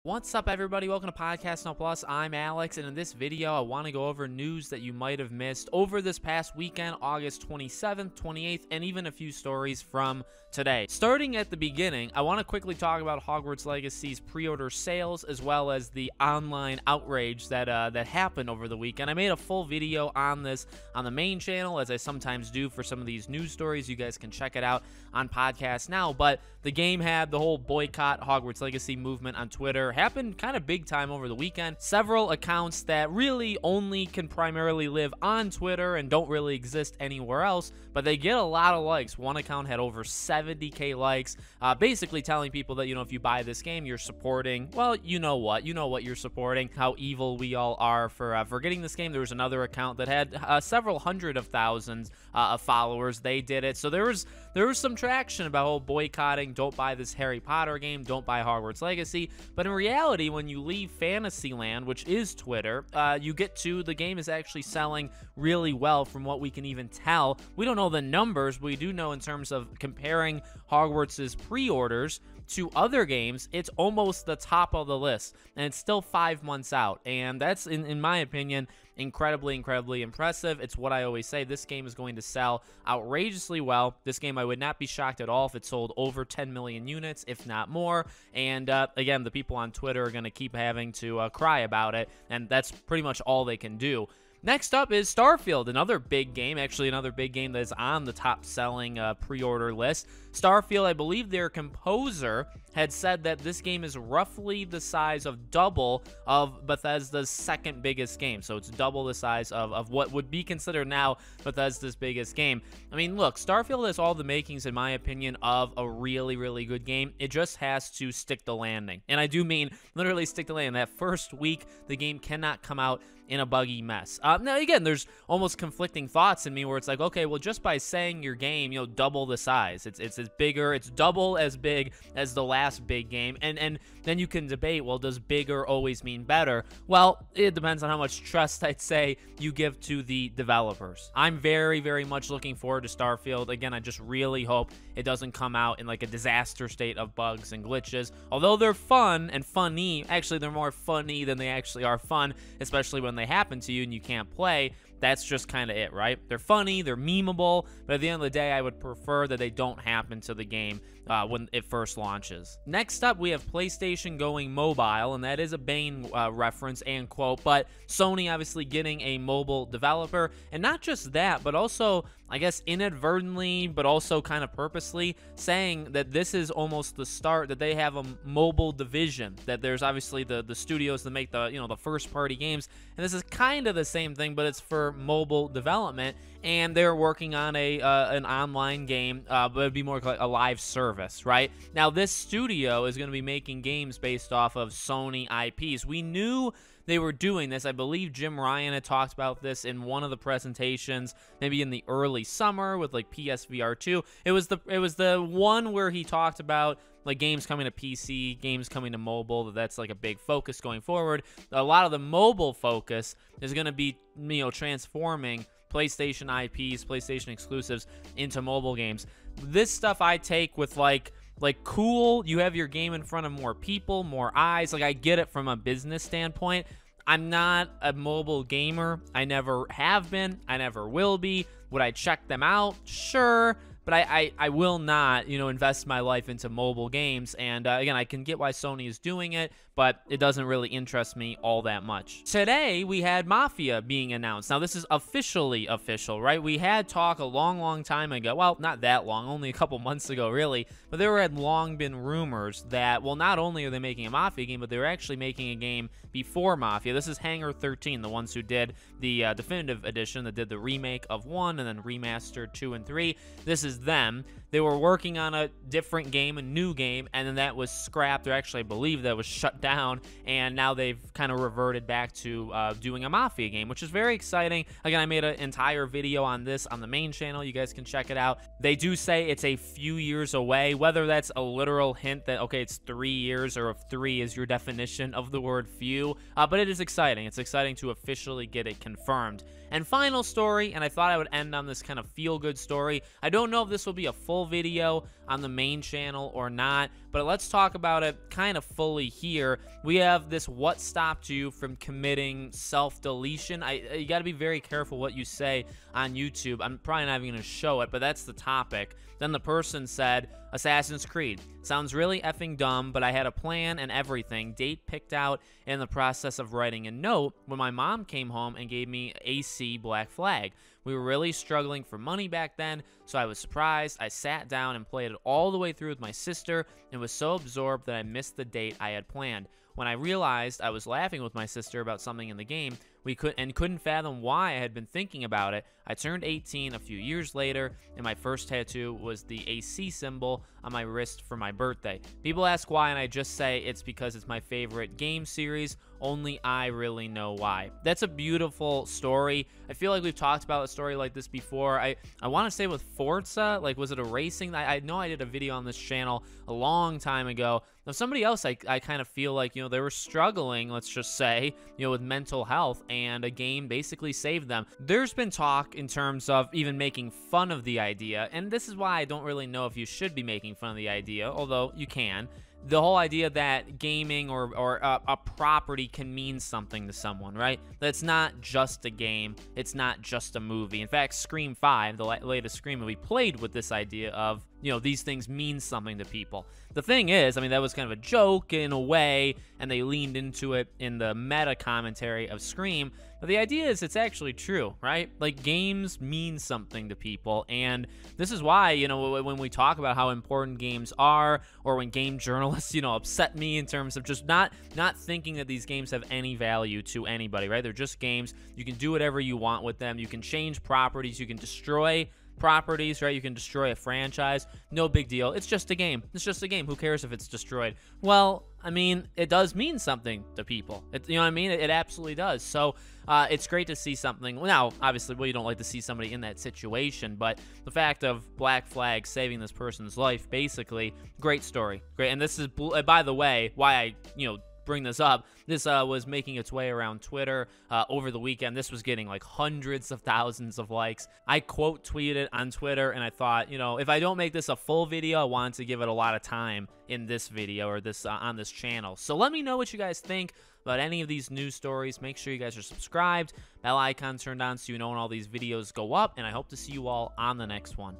What's up, everybody? Welcome to Podcast No Plus. I'm Alex, and in this video, I want to go over news that you might have missed over this past weekend, August 27th, 28th, and even a few stories from today. Starting at the beginning, I want to quickly talk about Hogwarts Legacy's pre-order sales, as well as the online outrage that happened over the weekend. I made a full video on this on the main channel, as I sometimes do for some of these news stories. You guys can check it out on Podcast Now, but the game had the whole boycott Hogwarts Legacy movement on Twitter. Happened kind of big time over the weekend. Several accounts that really only can primarily live on Twitter and don't really exist anywhere else, but they get a lot of likes. One account had over 70k likes, basically telling people that, if you buy this game, you're supporting, well, you know what you're supporting, how evil we all are for getting this game. There was another account that had several hundred of thousands of followers. They did it. So there was some traction about whole boycotting, don't buy this Harry Potter game, don't buy Hogwarts Legacy. But in reality, when you leave Fantasyland, which is Twitter, you get to the game is actually selling really well from what we can even tell. We don't know the numbers, but we do know in terms of comparing Hogwarts' pre-orders to other games, it's almost the top of the list, and it's still 5 months out, and that's, in my opinion, incredibly impressive. It's what I always say, this game is going to sell outrageously well. This game, I would not be shocked at all if it sold over 10 million units, if not more, and again, the people on Twitter are going to keep having to cry about it, and that's pretty much all they can do. Next up is Starfield, another big game, actually another big game that is on the top-selling pre-order list. Starfield, I believe their composer had said that this game is roughly the size of double of Bethesda's second biggest game. So it's double the size of what would be considered now Bethesda's biggest game. I mean, look, Starfield has all the makings, in my opinion, of a really good game. It just has to stick the landing. And I do mean literally stick the landing. That first week, the game cannot come out in a buggy mess. Now, again, there's almost conflicting thoughts in me where it's like, okay, well, just by saying your game, double the size. It's bigger. It's double as big as the last big game. And then you can debate, well, does bigger always mean better? Well, it depends on how much trust, I'd say, you give to the developers. I'm very much looking forward to Starfield. Again, I just really hope it doesn't come out in like a disaster state of bugs and glitches. Although they're fun and funny, actually, they're more funny than they actually are fun, especially when they happen to you and you can't play. That's just kind of it, right? They're funny, they're memeable, but at the end of the day, I would prefer that they don't happen to the game when it first launches. Next up, we have PlayStation going mobile, and that is a Bane reference and quote, but Sony obviously getting a mobile developer, and not just that, but also, I guess, inadvertently, but also kind of purposely saying that this is almost the start, that they have a mobile division, that there's obviously the studios that make the, the first party games, and this is kind of the same thing, but it's for mobile development, and they're working on an online game, but it'd be more like a live service, right? Now, this studio is going to be making games based off of Sony IPs. We knew they were doing this. I believe Jim Ryan had talked about this in one of the presentations, maybe in the early summer with like PSVR 2. It was the one where he talked about like games coming to PC, games coming to mobile. That's like a big focus going forward. A lot of the mobile focus is going to be, transforming PlayStation IPs, PlayStation exclusives into mobile games. This stuff I take with like cool, you have your game in front of more people, more eyes. Like, I get it from a business standpoint. I'm not a mobile gamer. I never have been. I never will be. Would I check them out? Sure. But I will not, invest my life into mobile games. And again, I can get why Sony is doing it, but it doesn't really interest me all that much. Today, we had Mafia being announced. Now, this is officially official, right? We had talk a long time ago. Well, not that long, only a couple months ago, really. But there had long been rumors that, well, not only are they making a Mafia game, but they're actually making a game before Mafia. This is Hangar 13, the ones who did the definitive edition, that did the remake of 1 and then remastered 2 and 3. This is them. They were working on a different game, a new game, and then that was scrapped, or actually I believe that was shut down, and now they've kind of reverted back to doing a Mafia game, which is very exciting. Again, I made an entire video on this on the main channel. You guys can check it out. They do say it's a few years away, whether that's a literal hint that, okay, it's 3 years, or if 3 is your definition of the word few, but it is exciting. It's exciting to officially get it confirmed. And final story, and I thought I would end on this kind of feel-good story. I don't know if this will be a full video on the main channel or not, but let's talk about it kind of fully here. here. We have this what stopped you from committing self-deletion. You got to be very careful what you say on YouTube. I'm probably not even going to show it, but that's the topic. Then the person said, Assassin's Creed. Sounds really effing dumb, but I had a plan and everything. Date picked out in the process of writing a note when my mom came home and gave me AC Black Flag. We were really struggling for money back then, so I was surprised. I sat down and played it all the way through with my sister and was so absorbed that I missed the date I had planned. When I realized I was laughing with my sister about something in the game, couldn't fathom why I had been thinking about it, I turned 18 a few years later, and my first tattoo was the AC symbol on my wrist for my birthday. People ask why, and I just say it's because it's my favorite game series. Only I really know why. That's a beautiful story. I feel like we've talked about a story like this before. I want to say with Forza, like, was it a racing? I know I did a video on this channel a long time ago. Now, somebody else, I kind of feel like, they were struggling, let's just say, with mental health, and a game basically saved them. There's been talk in terms of even making fun of the idea, and this is why I don't really know if you should be making fun of the idea, although you can. The whole idea that gaming or a property can mean something to someone, right? That's not just a game. It's not just a movie. In fact, Scream 5, the latest Scream movie, played with this idea of, these things mean something to people. The thing is, that was kind of a joke in a way, and they leaned into it in the meta commentary of Scream. But the idea is it's actually true, right? Like, games mean something to people, and this is why, when we talk about how important games are, or when game journalists, upset me in terms of just not thinking that these games have any value to anybody, right? They're just games. You can do whatever you want with them. You can change properties. You can destroy properties, right? You can destroy a franchise. No big deal. It's just a game. It's just a game. Who cares if it's destroyed? Well, it does mean something to people. It absolutely does. So it's great to see something. Now, obviously, you don't like to see somebody in that situation, but the fact of Black Flag saving this person's life, basically, great story. Great. And this is, by the way, why I, bring this up. This was making its way around Twitter over the weekend. This was getting like hundreds of thousands of likes. I quote tweeted on Twitter, and I thought, if I don't make this a full video, I wanted to give it a lot of time in this video or this on this channel. So let me know what you guys think about any of these news stories. Make sure you guys are subscribed, bell icon turned on so you know when all these videos go up, and I hope to see you all on the next one.